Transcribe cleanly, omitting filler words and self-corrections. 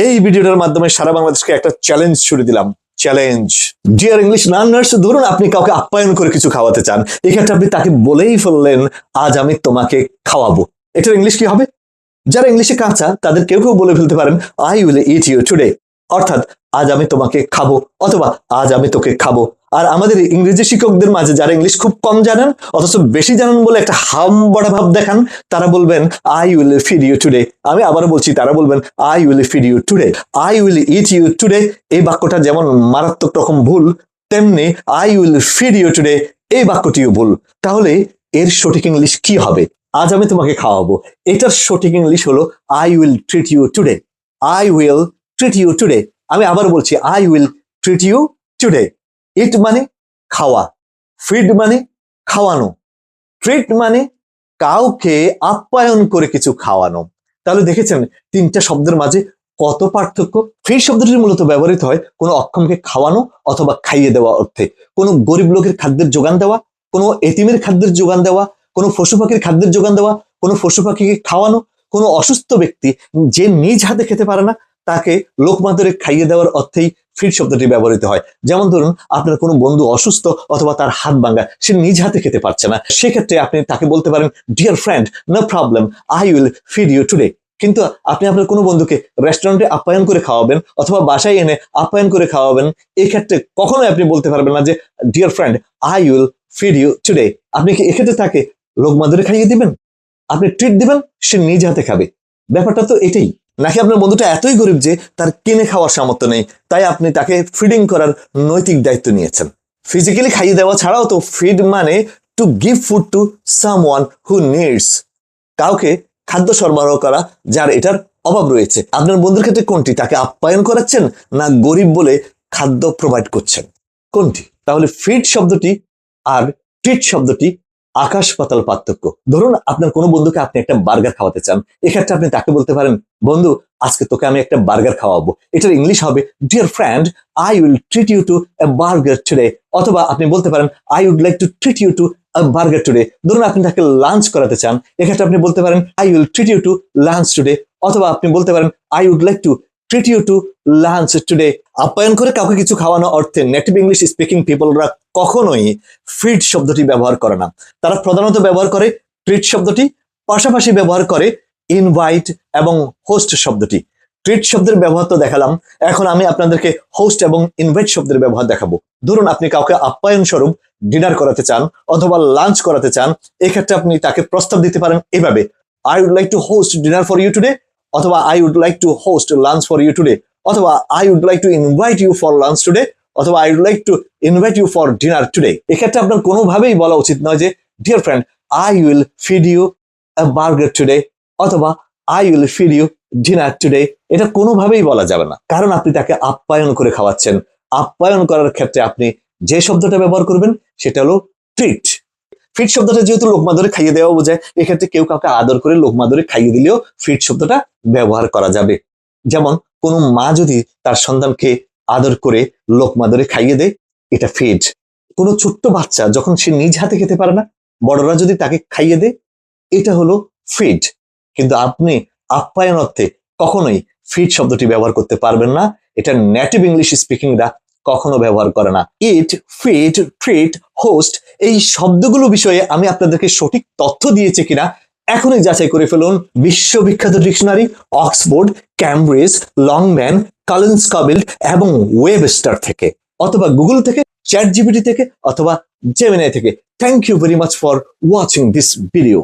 এই ভিডিওটার মাধ্যমে সারা বাংলাদেশকে একটা চ্যালেঞ্জ ছুড়ে দিলাম। চ্যালেঞ্জ, ডিয়ার ইংলিশ লার্নার্স, ধরুন আপনি কাউকে আপ্যায়ন করে কিছু খাওয়াতে চান। এক্ষেত্রে আপনি তাকে বলেই ফেললেন, আজ আমি তোমাকে খাওয়াবো। এটার ইংলিশ কি হবে? যারা ইংলিশে কাঁচা তাদের কেউ কেউ বলে ফেলতে পারেন, I will eat you today, অর্থাৎ আজ আমি তোমাকে খাবো অথবা আজ আমি তোকে খাবো। আর আমাদের ইংরেজি শিক্ষকদের মাঝে যারা ইংলিশ খুব কম জানেন অথচ বেশি জানেন বলে একটা হামবড়া ভাব দেখান, তারা বলবেন I will feed you today. আমি আবারও বলছি, তারা বলবেন I will feed you today. I will eat you today এই বাক্যটা যেমন মারাত্মক রকম ভুল, তেমনি I will feed you today এই বাক্যটিও ভুল। তাহলে এর সঠিক ইংলিশ কি হবে? আজ আমি তোমাকে খাওয়াবো, এটার সঠিক ইংলিশ হলো I will treat you today. I will treat you today. আমি আবার বলছি, I will treat you today. Eat মানে খাওয়া, ফিড মানে খাওয়ানো, ট্রিট মানে কাউকে আপ্যায়ন করে কিছু খাওয়ানো। তাহলে দেখেছেন তিনটা শব্দের মাঝে কত পার্থক্য। ফিড শব্দটি মূলত ব্যবহৃত হয় কোনো অক্ষমকে খাওয়ানো অথবা খাইয়ে দেওয়া অর্থে। কোনো গরিব লোকের খাদ্যের যোগান দেওয়া, কোনো এতিমের খাদ্যের যোগান দেওয়া, কোনো পশু পাখির খাদ্যের যোগান দেওয়া, কোনো পশু পাখিকে খাওয়ানো, কোনো অসুস্থ ব্যক্তি যে নিজ হাতে খেতে পারে না তাকে লোকমাদরে খাইয়ে দেওয়ার অর্থেই ফিড শব্দটি ব্যবহৃত হয়। যেমন ধরুন আপনার কোনো বন্ধু অসুস্থ অথবা তার হাত ভাঙা, সে নিজ হাতে খেতে পারছে না, সেক্ষেত্রে আপনি তাকে বলতে পারেন, dear friend, no problem, I will feed you today. কিন্তু আপনি আপনার কোনো বন্ধুকে রেস্টুরেন্টে আপ্যায়ন করে খাওয়াবেন অথবা বাসায় এনে আপ্যায়ন করে খাওয়াবেন, এই ক্ষেত্রে কখনোই আপনি বলতে পারবেন না যে dear friend, I will feed you today. আপনি কি এক্ষেত্রে তাকে লোকমাদরে খাইয়ে দিবেন? আপনি ট্রিট দিবেন, সে নিজ হাতে খাবে। ব্যাপারটা তো এটাই। নাকি আপনার বন্ধুটা এতই গরিব যে তার কিনে খাওয়ার সামর্থ্য নেই, তাই আপনি তাকে ফিডিং করার নৈতিক দায়িত্ব নিয়েছেন। ফিজিক্যালি খাইয়ে দেওয়া ছাড়াও তো ফিড মানে to give food to someone who needs, কাউকে খাদ্য সরবরাহ করা যার এটার অভাব রয়েছে। আপনার বন্ধুর ক্ষেত্রে কোনটি? তাকে আপ্যায়ন করাচ্ছেন না গরিব বলে খাদ্য প্রোভাইড করছেন? কোনটি? তাহলে ফিড শব্দটি আর ট্রিট শব্দটি আকাশ পাতাল পার্থক্য। ধরুন আপনার কোনো বন্ধুকে আপনি একটা বার্গার খাওয়াতে চান, এক্ষেত্রে আপনি তাকে বলতে পারেন, বন্ধু আজকে তোকে আমি একটা বার্গার খাওয়াবো। এটার ইংলিশ হবে, dear friend, I will treat you to a burger today. অথবা আপনি বলতে পারেন, I would like to treat you to a burger today. ধরুন আপনি তাকে লাঞ্চ করাতে চান, এক্ষেত্রে আপনি বলতে পারেন, I will treat you to lunch today. অথবা আপনি বলতে পারেন, I would like to treat you to lunch today. আপ্যায়ন করে কাউকে কিছু খাওয়ানো অর্থে নেটিভ ইংলিশ স্পিকিং পিপলরা কখনোই ফিড শব্দটি ব্যবহার করে না। তারা প্রধানত ব্যবহার করে ট্রিট শব্দটি, পাশাপাশি ব্যবহার করে ইনভাইট এবং হোস্ট শব্দটি। ট্রিট শব্দের ব্যবহার তো দেখালাম, এখন আমি আপনাদেরকে হোস্ট এবং ইনভাইট শব্দের ব্যবহার দেখাবো। ধরুন আপনি কাউকে আপ্যায়ন স্বরূপ ডিনার করাতে চান অথবা লাঞ্চ করাতে চান, এক্ষেত্রে আপনি তাকে প্রস্তাব দিতে পারেন এভাবে, I would like to host dinner for you today, অথবা I would like to host lunch for you today, অথবা I would like to invite you for lunch today, অথবা I would like to invite you for dinner today. এক্ষেত্রে আপনার কোনোভাবেই বলা উচিত নয় যে dear friend, I will feed you a burger today অথবা I will feed you dinner today. এটা কোনোভাবেই বলা যাবে না, কারণ আপনি তাকে আপ্যায়ন করে খাওয়াচ্ছেন। আপ্যায়ন করার ক্ষেত্রে আপনি যে শব্দটা ব্যবহার করবেন সেটা হলো ট্রিট। ফিড শব্দটা যেহেতু লোকমা ধরে খাইয়ে দেওয়া বোঝায়, এক্ষেত্রে কেউ কাউকে আদর করে লোকমা ধরে খাইয়ে দিলেও ফিড শব্দটা ব্যবহার করা যাবে। যেমন কোনো মা যদি তার সন্তানকে আদর করে লোকমা ধরে খাইয়ে দেয়, এটা ফিড। কোনো ছোট্ট বাচ্চা যখন সে নিজ হাতে খেতে পারে না, বড়রা যদি তাকে খাইয়ে দেয়, এটা হলো ফিড। কিন্তু আপনি আপ্যায়ন অর্থে কখনোই ফিড শব্দটি ব্যবহার করতে পারবেন না, এটা নেটিভ ইংলিশ স্পিকিংরা কখনো ব্যবহার করে না। ইট, ফিড, ট্রিট, হোস্ট এই শব্দগুলো বিষয়ে আমি আপনাদেরকে সঠিক তথ্য দিয়েছি কিনা এখনই যাচাই করে ফেলুন বিশ্ববিখ্যাত ডিকশনারি অক্সফোর্ড, ক্যামব্রিজ, লংম্যান, কালিন্সকাবিল্ড এবং ওয়েবস্টার থেকে, অথবা গুগল থেকে, চ্যাট জিপিটি থেকে, অথবা জেমিনাই থেকে। Thank you very much for watching this video.